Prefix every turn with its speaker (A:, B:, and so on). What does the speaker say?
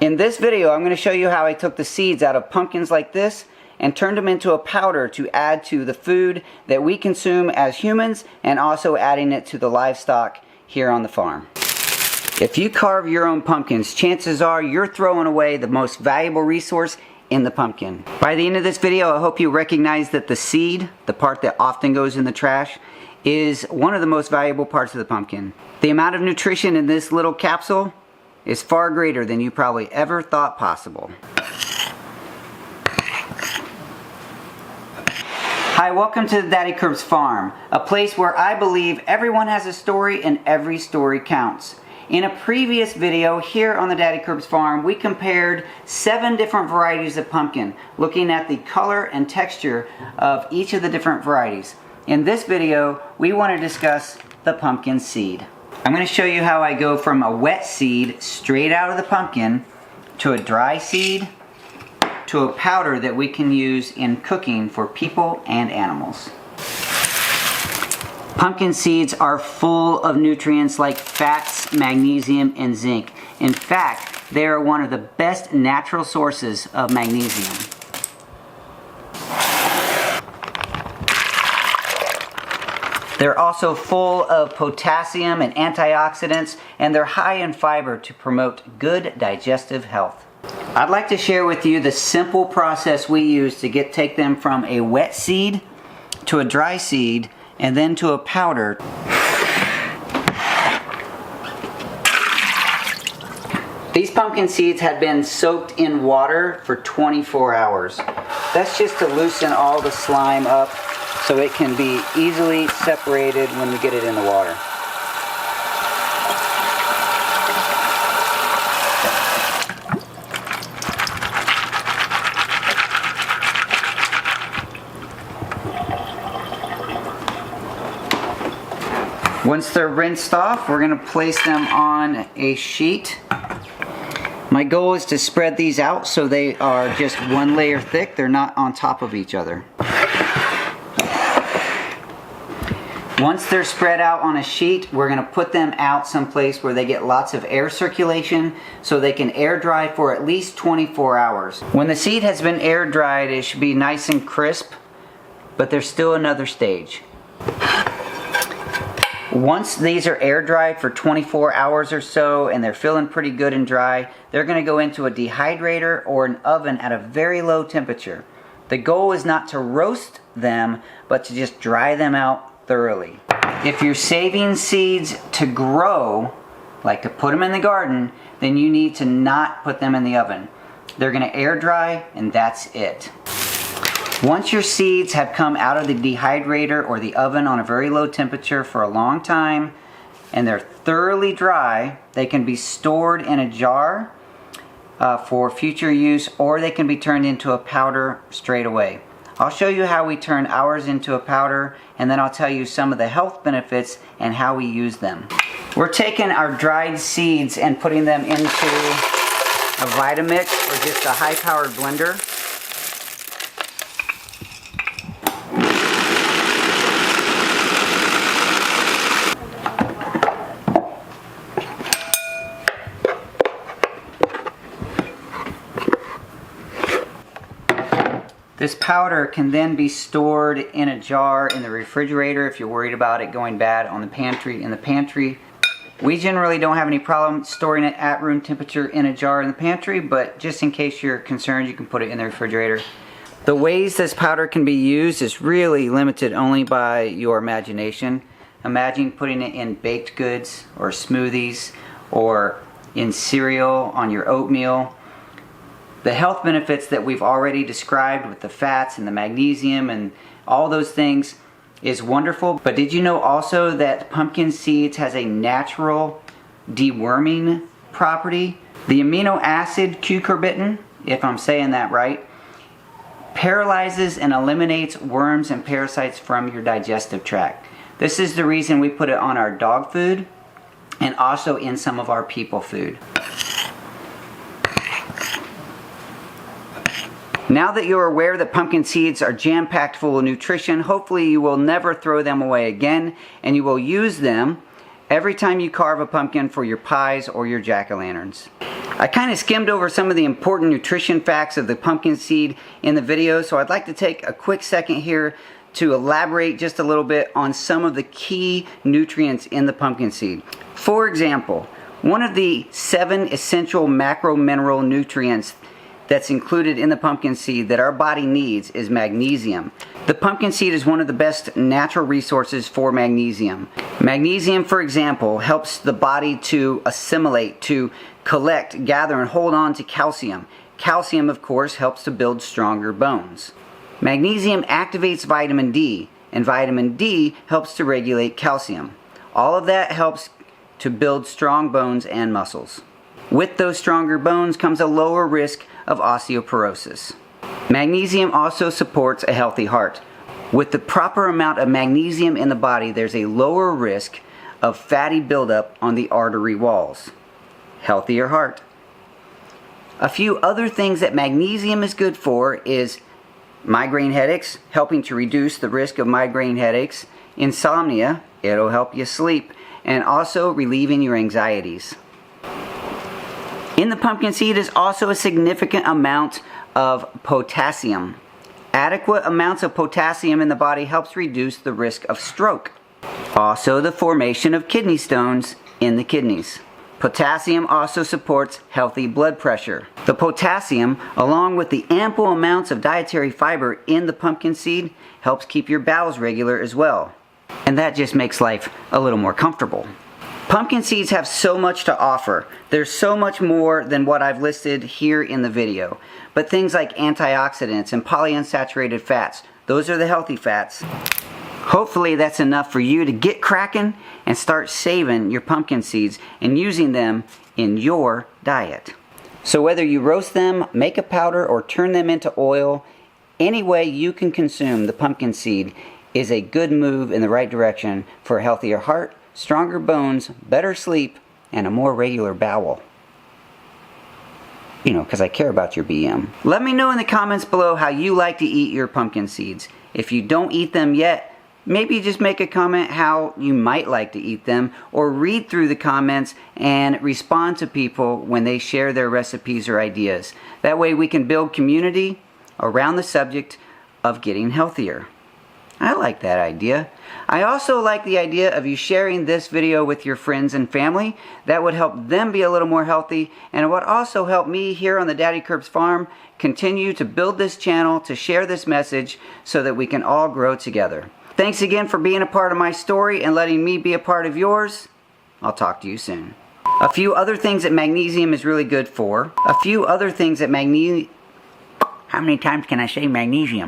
A: In this video, I'm going to show you how I took the seeds out of pumpkins like this and turned them into a powder to add to the food that we consume as humans, and also adding it to the livestock here on the farm. If you carve your own pumpkins, chances are you're throwing away the most valuable resource in the pumpkin. By the end of this video, I hope you recognize that the seed, the part that often goes in the trash, is one of the most valuable parts of the pumpkin. The amount of nutrition in this little capsule is far greater than you probably ever thought possible. Hi, welcome to the Daddy Curbs Farm, a place where I believe everyone has a story and every story counts. In a previous video here on the Daddy Curbs Farm, we compared 7 different varieties of pumpkin, looking at the color and texture of each of the different varieties. In this video, we want to discuss the pumpkin seed. I'm going to show you how I go from a wet seed straight out of the pumpkin to a dry seed to a powder that we can use in cooking for people and animals. Pumpkin seeds are full of nutrients like fats, magnesium, and zinc. In fact, they are one of the best natural sources of magnesium. They're also full of potassium and antioxidants, and they're high in fiber to promote good digestive health. I'd like to share with you the simple process we use to take them from a wet seed to a dry seed and then to a powder. These pumpkin seeds had been soaked in water for 24 hours. That's just to loosen all the slime up so it can be easily separated when we get it in the water. Once they're rinsed off, we're going to place them on a sheet. My goal is to spread these out so they are just one layer thick. They're not on top of each other. Once they're spread out on a sheet, we're going to put them out someplace where they get lots of air circulation so they can air dry for at least 24 hours. When the seed has been air dried, it should be nice and crisp, but there's still another stage. Once these are air dried for 24 hours or so and they're feeling pretty good and dry, they're going to go into a dehydrator or an oven at a very low temperature. The goal is not to roast them, but to just dry them out thoroughly. If you're saving seeds to grow, like to put them in the garden, then you need to not put them in the oven. They're going to air dry and that's it. Once your seeds have come out of the dehydrator or the oven on a very low temperature for a long time and they're thoroughly dry, they can be stored in a jar for future use, or they can be turned into a powder straight away. I'll show you how we turn ours into a powder, and then I'll tell you some of the health benefits and how we use them. We're taking our dried seeds and putting them into a Vitamix or just a high-powered blender. This powder can then be stored in a jar in the refrigerator if you're worried about it going bad in the pantry. We generally don't have any problem storing it at room temperature in a jar in the pantry, but just in case you're concerned, you can put it in the refrigerator. The ways this powder can be used is really limited only by your imagination. Imagine putting it in baked goods or smoothies or in cereal, on your oatmeal. The health benefits that we've already described with the fats and the magnesium and all those things is wonderful. But did you know also that pumpkin seeds has a natural deworming property? The amino acid cucurbitrin, if I'm saying that right, paralyzes and eliminates worms and parasites from your digestive tract. This is the reason we put it on our dog food and also in some of our people food. Now that you're aware that pumpkin seeds are jam-packed full of nutrition, hopefully you will never throw them away again, and you will use them every time you carve a pumpkin for your pies or your jack-o'-lanterns. I kind of skimmed over some of the important nutrition facts of the pumpkin seed in the video, so I'd like to take a quick second here to elaborate just a little bit on some of the key nutrients in the pumpkin seed. For example, one of the 7 essential macro mineral nutrients that's included in the pumpkin seed that our body needs is magnesium. The pumpkin seed is one of the best natural resources for magnesium. Magnesium, for example, helps the body to assimilate, to collect, gather, and hold on to calcium. Calcium, of course, helps to build stronger bones. Magnesium activates vitamin D, and vitamin D helps to regulate calcium. All of that helps to build strong bones and muscles. With those stronger bones comes a lower risk of osteoporosis. Magnesium also supports a healthy heart. With the proper amount of magnesium in the body, there's a lower risk of fatty buildup on the artery walls. Healthier heart. A few other things that magnesium is good for is migraine headaches, helping to reduce the risk of migraine headaches, insomnia, it'll help you sleep, and also relieving your anxieties. In the pumpkin seed is also a significant amount of potassium. Adequate amounts of potassium in the body helps reduce the risk of stroke. Also the formation of kidney stones in the kidneys. Potassium also supports healthy blood pressure. The potassium, along with the ample amounts of dietary fiber in the pumpkin seed, helps keep your bowels regular as well. And that just makes life a little more comfortable. Pumpkin seeds have so much to offer. There's so much more than what I've listed here in the video. But things like antioxidants and polyunsaturated fats, those are the healthy fats. Hopefully that's enough for you to get cracking and start saving your pumpkin seeds and using them in your diet. So whether you roast them, make a powder, or turn them into oil, any way you can consume the pumpkin seed is a good move in the right direction for a healthier heart, stronger bones, better sleep, and a more regular bowel. You know, because I care about your BM. Let me know in the comments below how you like to eat your pumpkin seeds. If you don't eat them yet, maybe just make a comment how you might like to eat them, or read through the comments and respond to people when they share their recipes or ideas. That way we can build community around the subject of getting healthier. I like that idea. I also like the idea of you sharing this video with your friends and family. That would help them be a little more healthy, and it would also help me here on the Daddy Curbs Farm continue to build this channel, to share this message so that we can all grow together. Thanks again for being a part of my story and letting me be a part of yours. I'll talk to you soon. A few other things that magnesium is really good for. How many times can I say magnesium?